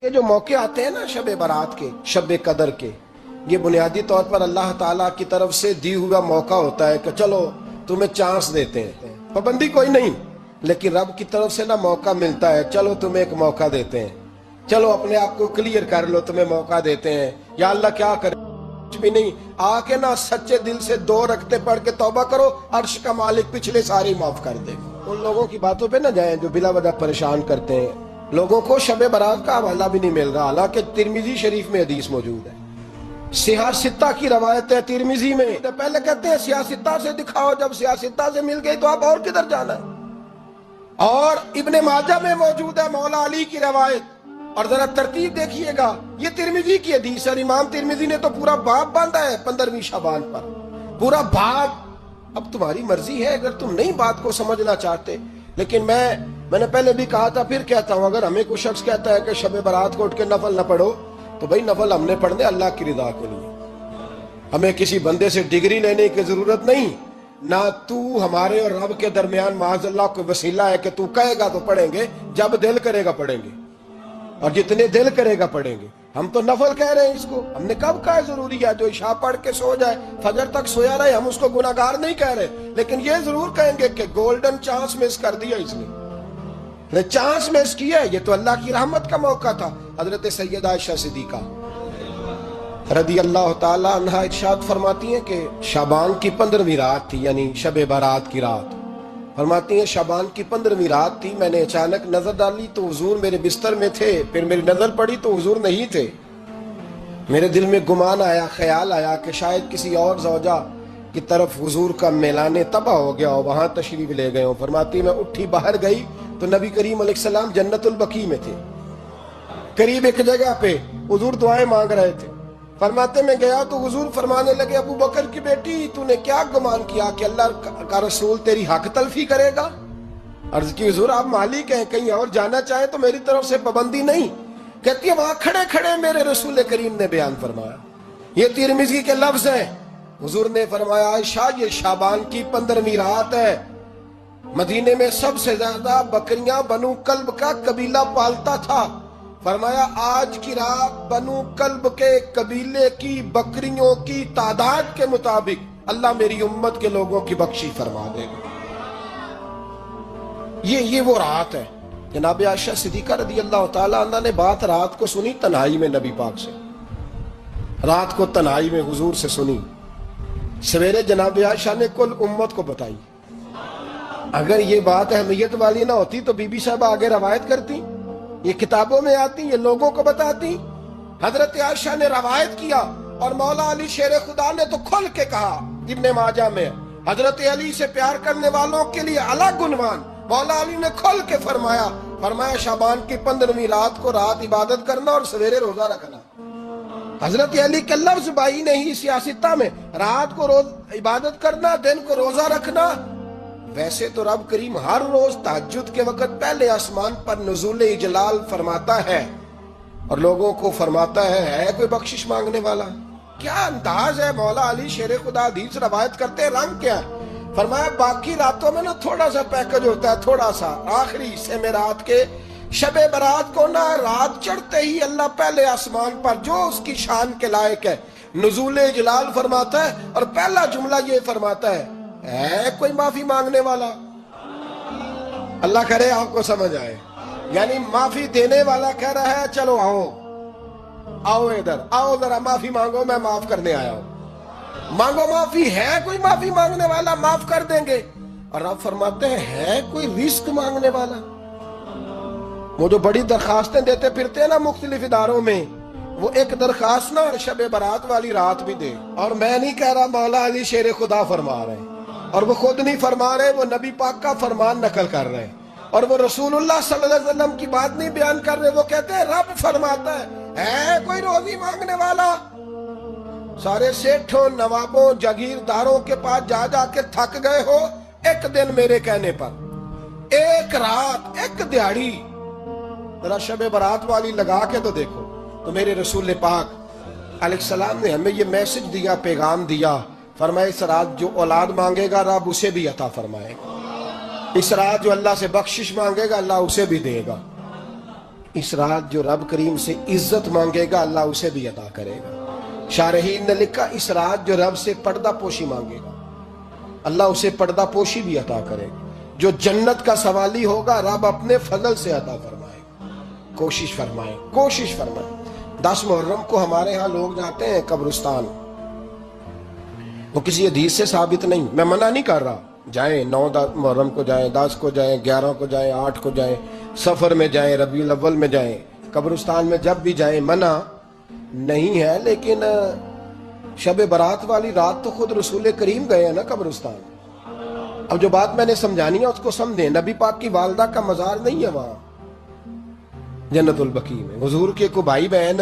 یہ جو موقع آتے ہیں نا شب برات کے، شب قدر کے، یہ بنیادی طور پر اللہ تعالیٰ کی طرف سے دی ہوا موقع ہوتا ہے کہ چلو تمہیں چانس دیتے ہیں، پابندی کوئی نہیں، لیکن رب کی طرف سے نا موقع ملتا ہے، چلو تمہیں ایک موقع دیتے ہیں، چلو اپنے آپ کو کلیئر کر لو، تمہیں موقع دیتے ہیں۔ یا اللہ کیا کرے، کچھ بھی نہیں، آ کے نا سچے دل سے 2 رکعتیں پڑھ کے توبہ کرو، عرش کا مالک پچھلے سارے معاف کر دے۔ ان لوگوں کی باتوں پہ نہ جائیں جو بلا وجہ پریشان کرتے ہیں لوگوں کو۔ شب برات کا حوالہ بھی نہیں مل رہا، حالانکہ ترمذی شریف میں حدیث موجود ہے، سیاہ ستہ کی روایت ہے ترمذی میں۔ پہلے کہتے ہیں سیاہ ستہ سے دکھاؤ، جب سیاہ ستہ سے مل گئی تو آپ اور کدھر جانا ہے؟ اور ابن ماجہ میں موجود ہے مولا علی کی روایت، اور ذرا ترتیب دیکھیے گا، یہ ترمذی کی حدیث ہے، امام ترمذی نے تو پورا باب باندھا ہے 15ویں شعبان پر، پورا باب۔ اب تمہاری مرضی ہے اگر تم نہیں بات کو سمجھنا چاہتے، لیکن میں نے پہلے بھی کہا تھا، پھر کہتا ہوں، اگر ہمیں کوئی شخص کہتا ہے کہ شب برات کو اٹھ کے نفل نہ پڑھو، تو بھائی نفل ہم نے پڑھنے اللہ کی رضا کے لیے، ہمیں کسی بندے سے ڈگری لینے کی ضرورت نہیں، نہ تو ہمارے اور رب کے درمیان معاذ اللہ کوئی وسیلہ ہے کہ تو کہے گا تو پڑھیں گے، جب دل کرے گا پڑھیں گے، اور جتنے دل کرے گا پڑھیں گے۔ ہم تو نفل کہہ رہے ہیں اس کو، ہم نے کب کہا ضروری ہے جو عشاء پڑھ کے سو جائے فجر تک سویا رہے، ہم اس کو گناہگار نہیں کہہ رہے، لیکن یہ ضرور کہیں گے کہ گولڈن چانس مس کر دیا اس نے چانس مس کیا ہے، یہ تو اللہ کی رحمت کا موقع تھا۔ حضرت سیدہ عائشہ صدیقہ رضی اللہ تعالی عنہ ارشاد فرماتی ہیں کہ شعبان کی 15ویں رات تھی، یعنی شب برات کی رات، فرماتی ہیں شعبان کی 15ویں رات تھی، میں نے اچانک نظر ڈالی تو حضور میرے بستر میں تھے، پھر میری نظر پڑی تو حضور نہیں تھے، میرے دل میں گمان آیا، خیال آیا کہ شاید کسی اور زوجہ کی طرف حضور کا میلانے تباہ ہو گیا ہو، وہاں تشریف لے گئے ہوں۔ فرماتی میں اٹھی باہر گئی تو نبی کریم علیہ السلام جنت البقیع میں تھے، قریب ایک جگہ پہ حضور دعائیں مانگ رہے تھے۔ فرماتے میں گیا تو حضور فرمانے لگے، ابو بکر کی بیٹی تو نے کیا گمان کیا کہ اللہ کا رسول تیری حق تلفی کرے گا؟ عرض کی حضور آپ مالک ہیں، کہیں اور جانا چاہیں تو میری طرف سے پابندی نہیں۔ کہتی ہے وہاں کھڑے کھڑے میرے رسول کریم نے بیان فرمایا، یہ ترمذی کے لفظ ہیں، حضور نے فرمایا عائشہ یہ شعبان کی 15ویں رات ہے، مدینے میں سب سے زیادہ بکریاں بنو کلب کا قبیلہ پالتا تھا، فرمایا آج کی رات بنو کلب کے قبیلے کی بکریوں کی تعداد کے مطابق اللہ میری امت کے لوگوں کی بخشی فرما دے گا۔ یہ وہ رات ہے۔ جناب عائشہ صدیقہ رضی اللہ تعالیٰ عنہ نے بات رات کو سنی تنہائی میں، نبی پاک سے رات کو تنہائی میں حضور سے سنی، سویرے جناب عائشہ نے کل امت کو بتائی۔ اگر یہ بات اہمیت والی نہ ہوتی تو بی بی صاحبہ آگے روایت کرتی، یہ کتابوں میں آتی، یہ لوگوں کو بتاتی۔ حضرت عائشہ نے روایت کیا اور مولا علی شیر خدا نے تو کھل کے کہا، ابن ماجہ میں حضرت علی سے پیار کرنے والوں کے لیے الگ عنوان، مولا علی نے کھل کے فرمایا شعبان کی 15ویں رات کو رات عبادت کرنا اور سویرے روزہ رکھنا۔ حضرت علی کے لفظ بائی نہیں سیاستہ میں، رات کو روز عبادت کرنا، دن کو روزہ رکھنا۔ ویسے تو رب کریم ہر روز تہجد کے وقت پہلے آسمان پر نزول اجلال فرماتا ہے اور لوگوں کو فرماتا ہے کوئی بخشش مانگنے والا؟ کیا انداز ہے مولا علی شیر خدا حدیث روایت کرتے ہیں، رنگ کیا ہے؟ فرمایا باقی راتوں میں نا تھوڑا سا پیکج ہوتا ہے، تھوڑا سا آخری حصے میں رات کے، شب برات کو نا رات چڑھتے ہی اللہ پہلے آسمان پر جو اس کی شان کے لائق ہے نزول اجلال فرماتا ہے، اور پہلا جملہ یہ فرماتا ہے کوئی معافی مانگنے والا؟ اللہ کرے آپ کو سمجھ آئے، یعنی معافی دینے والا کہہ رہا ہے چلو آؤ ادھر آؤ ذرا معافی مانگو، میں معاف کرنے آیا ہوں، مانگو معافی، ہے کوئی معافی مانگنے والا؟ معاف کر دیں گے۔ اور آپ فرماتے ہیں ہے کوئی رزق مانگنے والا؟ وہ جو بڑی درخواستیں دیتے پھرتے ہیں نا مختلف اداروں میں، وہ ایک درخواست نہ شب برات والی رات بھی دے۔ اور میں نہیں کہہ رہا، مولا علی شیر خدا فرما رہے ہیں، اور وہ خود نہیں فرما رہے، وہ نبی پاک کا فرمان نقل کر رہے ہیں، اور وہ رسول اللہ صلی اللہ علیہ وسلم کی بات نہیں بیان کر رہے، وہ کہتے ہیں رب فرماتا ہے کوئی روزی مانگنے والا؟ سارے سیٹھوں نوابوں جاگیرداروں کے پاس جا جا کے تھک گئے ہو، ایک دن میرے کہنے پر، ایک رات، ایک دیہڑی ذرا شب برات والی لگا کے تو دیکھو۔ تو میرے رسول پاک علیہ السلام نے ہمیں یہ میسج دیا، پیغام دیا، فرمایا اس رات جو اولاد مانگے گا رب اسے بھی عطا فرمائے گا، اس رات جو اللہ سے بخشش مانگے گا اللہ اسے بھی دے گا، اس رات جو رب کریم سے عزت مانگے گا اللہ اسے بھی عطا کرے گا۔ شارحین نے لکھا اس رات جو رب سے پردہ پوشی مانگے گا اللہ اسے پردہ پوشی بھی عطا کرے گا۔ جو جنت کا سوالی ہوگا رب اپنے فضل سے عطا فرمائے گا۔ کوشش فرمائیں، کوشش فرمائیں۔ 10 محرم کو ہمارے ہاں لوگ جاتے ہیں قبرستان، وہ کسی حدیث سے ثابت نہیں، میں منع نہیں کر رہا، جائیں 9 محرم کو جائیں، 10 کو جائیں، 11 کو جائیں، 8 کو جائیں، سفر میں جائیں، ربیع الاول میں جائیں، قبرستان میں جب بھی جائیں، منع نہیں ہے، لیکن شب برات والی رات تو خود رسول کریم گئے ہیں نا قبرستان۔ اب جو بات میں نے سمجھانی ہے اس کو سمجھیں، نبی پاک کی والدہ کا مزار نہیں ہے وہاں جنت البقیع میں، حضور کے کو بھائی بہن،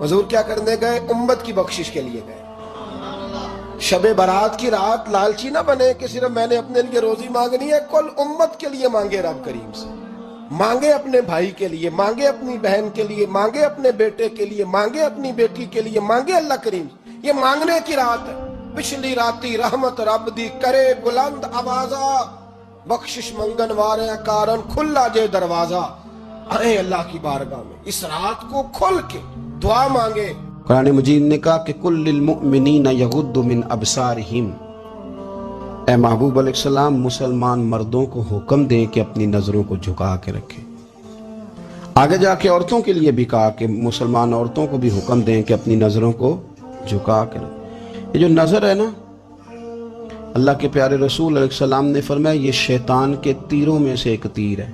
حضور کیا کرنے گئے؟ امت کی بخشش کے لیے گئے۔ شب برات کی رات لالچی نہ بنے کہ صرف میں نے اپنے لیے روزی مانگنی ہے، کل امت کے لیے مانگے رب کریم سے، مانگے اپنے بھائی کے لیے، مانگے اپنی بہن کے لیے، مانگے اپنے بیٹے کے لیے، مانگے اپنی بیٹی کے لیے، مانگے اللہ کریم سے۔ یہ مانگنے کی رات ہے۔ پچھلی راتی رحمت رب دی کرے بلند آوازہ، بخشش منگن وارے کارن کھلا جے دروازہ، ارے اللہ کی بارگاہ میں اس رات کو کھل کے دعا مانگے۔ قرآن مجید نے کہا کہ کل للمؤمنین یغضوا من ابصارہم، اے محبوب علیہ السلام مسلمان مردوں کو حکم دیں کہ اپنی نظروں کو جھکا کے رکھیں۔ آگے جا کے عورتوں کے لیے بھی کہا کہ مسلمان عورتوں کو بھی حکم دیں کہ اپنی نظروں کو جھکا کے رکھیں۔ یہ جو نظر ہے نا، اللہ کے پیارے رسول علیہ السلام نے فرمایا یہ شیطان کے تیروں میں سے ایک تیر ہے،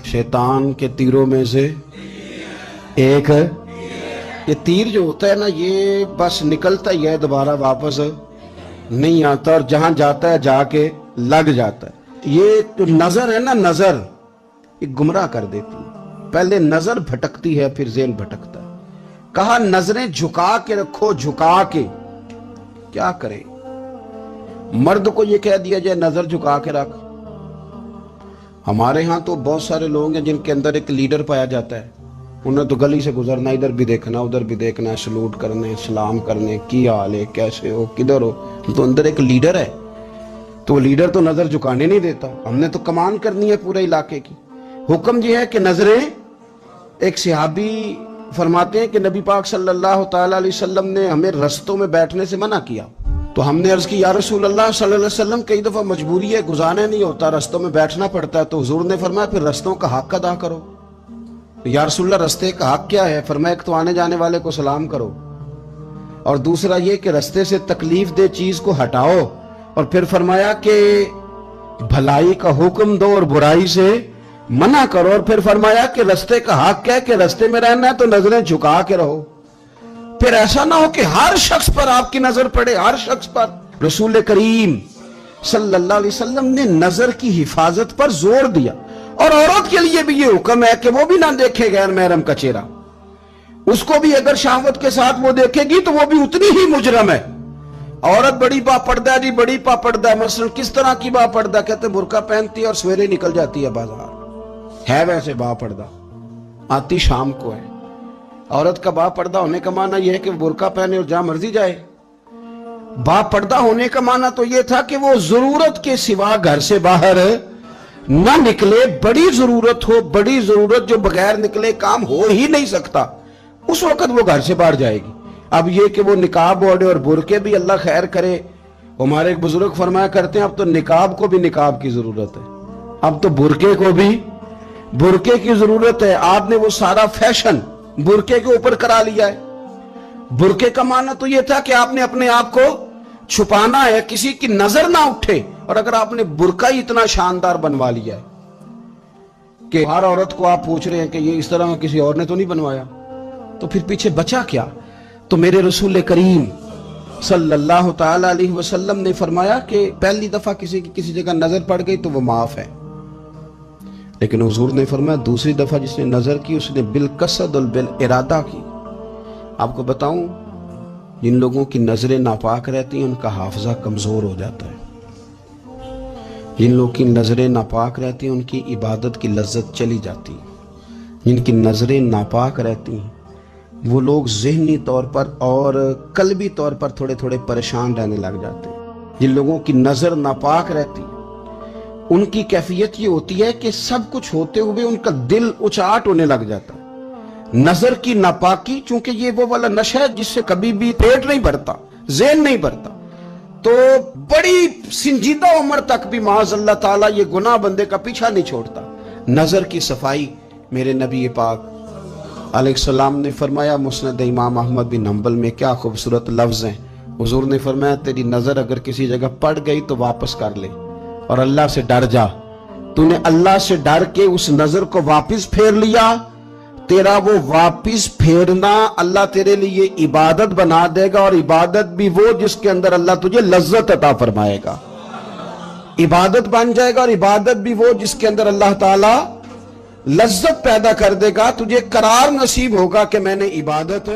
شیطان کے تیروں میں سے ایک ہے۔ یہ تیر جو ہوتا ہے نا یہ بس نکلتا ہی ہے، دوبارہ واپس نہیں آتا، اور جہاں جاتا ہے جا کے لگ جاتا ہے۔ یہ جو نظر ہے نا، نظر یہ گمراہ کر دیتی ہے، پہلے نظر بھٹکتی ہے پھر ذہن بھٹکتا ہے۔ کہا نظریں جھکا کے رکھو، جھکا کے۔ کیا کرے؟ مرد کو یہ کہہ دیا جائے نظر جھکا کے رکھ۔ ہمارے ہاں تو بہت سارے لوگ ہیں جن کے اندر ایک لیڈر پایا جاتا ہے، انہیں تو گلی سے گزرنا، ادھر بھی دیکھنا ادھر بھی دیکھنا، سلوٹ کرنے، سلام کرنے، کی حال ہے، کیسے ہو، کدھر ہو، تو اندر ایک لیڈر ہے، تو وہ لیڈر تو نظر جھکانے نہیں دیتا۔ ہم نے تو کمان کرنی ہے پورے علاقے کی۔ حکم یہ ہے کہ نظریں، ایک صحابی فرماتے ہیں کہ نبی پاک صلی اللہ تعالی علیہ وسلم نے ہمیں رستوں میں بیٹھنے سے منع کیا، تو ہم نے عرض کی یا رسول اللہ صلی اللہ علیہ وسلم کئی دفعہ مجبوری ہے، گزارنے نہیں ہوتا، رستوں میں بیٹھنا پڑتا ہے، تو حضور نے فرمایا پھر رستوں کا حق ادا کرو۔ یا رسول اللہ رستے کا حق کیا ہے؟ فرمایا ایک تو آنے جانے والے کو سلام کرو، اور دوسرا یہ کہ رستے سے تکلیف دہ چیز کو ہٹاؤ، اور پھر فرمایا کہ بھلائی کا حکم دو اور برائی سے منع کرو، اور پھر فرمایا کہ رستے کا حق ہے کہ رستے میں رہنا ہے تو نظریں جھکا کے رہو۔ پھر ایسا نہ ہو کہ ہر شخص پر آپ کی نظر پڑے، ہر شخص پر۔ رسول کریم صلی اللہ علیہ وسلم نے نظر کی حفاظت پر زور دیا، اور عورت کے لیے بھی یہ حکم ہے کہ وہ بھی نہ دیکھے غیر محرم کا چہرہ، اس کو بھی اگر شہوت کے ساتھ وہ دیکھے گی تو وہ بھی اتنی ہی مجرم ہے۔ عورت بڑی با پردہ ہے جی، بڑی با پردہ ہے، مثلا کس طرح کی با پردہ؟ کہتے ہیں برقع پہنتی ہے اور سویرے نکل جاتی ہے بازار، ہے ویسے با پردہ، آتی شام کو ہے۔ عورت کا با پردہ ہونے کا معنی یہ ہے کہ برقع پہنے اور جہاں مرضی جائے۔ با پردہ ہونے کا معنی تو یہ تھا کہ وہ ضرورت کے سوا گھر سے باہر نہ نکلے، بڑی ضرورت ہو، بڑی ضرورت جو بغیر نکلے کام ہو ہی نہیں سکتا، اس وقت وہ گھر سے باہر جائے گی۔ اب یہ کہ وہ نقاب اوڑھے اور برقعے بھی اللہ خیر کرے، ہمارے ایک بزرگ فرمایا کرتے ہیں اب تو نقاب کو بھی نقاب کی ضرورت ہے، اب تو برقعے کو بھی برقعے کی ضرورت ہے۔ آپ نے وہ سارا فیشن برقعے کے اوپر کرا لیا ہے۔ برقعے کا معنی تو یہ تھا کہ آپ نے اپنے آپ کو چھپانا ہے، کسی کی نظر نہ اٹھے، اور اگر آپ نے برقع ہی اتنا شاندار بنوا لیا ہے کہ ہر عورت کو آپ پوچھ رہے ہیں کہ یہ اس طرح کسی اور نے تو نہیں بنوایا، تو پھر پیچھے بچا کیا؟ تو میرے رسول کریم صلی اللہ تعالی علیہ وسلم نے فرمایا کہ پہلی دفعہ کسی کی کسی جگہ نظر پڑ گئی تو وہ معاف ہے، لیکن حضور نے فرمایا دوسری دفعہ جس نے نظر کی اس نے بالقصد اور بالارادہ کی۔ آپ کو بتاؤں جن لوگوں کی نظریں ناپاک رہتی ہیں ان کا حافظہ کمزور ہو جاتا ہے، جن لوگوں کی نظریں ناپاک رہتی ہیں ان کی عبادت کی لذت چلی جاتی ہے، جن کی نظریں ناپاک رہتی ہیں وہ لوگ ذہنی طور پر اور قلبی طور پر تھوڑے تھوڑے پریشان رہنے لگ جاتے ہیں۔ جن لوگوں کی نظر ناپاک رہتی ہے ان کی کیفیت یہ ہوتی ہے کہ سب کچھ ہوتے ہوئے ان کا دل اچاٹ ہونے لگ جاتا ہے۔ نظر کی ناپاکی، چونکہ یہ وہ والا نشہ ہے جس سے کبھی بھی پیٹ نہیں بھرتا، ذہن نہیں بھرتا، تو بڑی سنجیدہ عمر تک بھی معاذ اللہ تعالیٰ یہ گناہ بندے کا پیچھا نہیں چھوڑتا۔ نظر کی صفائی، میرے نبی پاک علیہ السلام نے فرمایا، مسند امام احمد بن حنبل میں کیا خوبصورت لفظ ہیں، حضور نے فرمایا تیری نظر اگر کسی جگہ پڑ گئی تو واپس کر لے اور اللہ سے ڈر جا۔ تو نے اللہ سے ڈر کے اس نظر کو واپس پھیر لیا، تیرا وہ واپس پھیرنا اللہ تیرے لیے عبادت بنا دے گا، اور عبادت بھی وہ جس کے اندر اللہ تجھے لذت عطا فرمائے گا۔ عبادت بن جائے گا، اور عبادت بھی وہ جس کے اندر اللہ تعالی لذت پیدا کر دے گا، تجھے قرار نصیب ہوگا کہ میں نے عبادت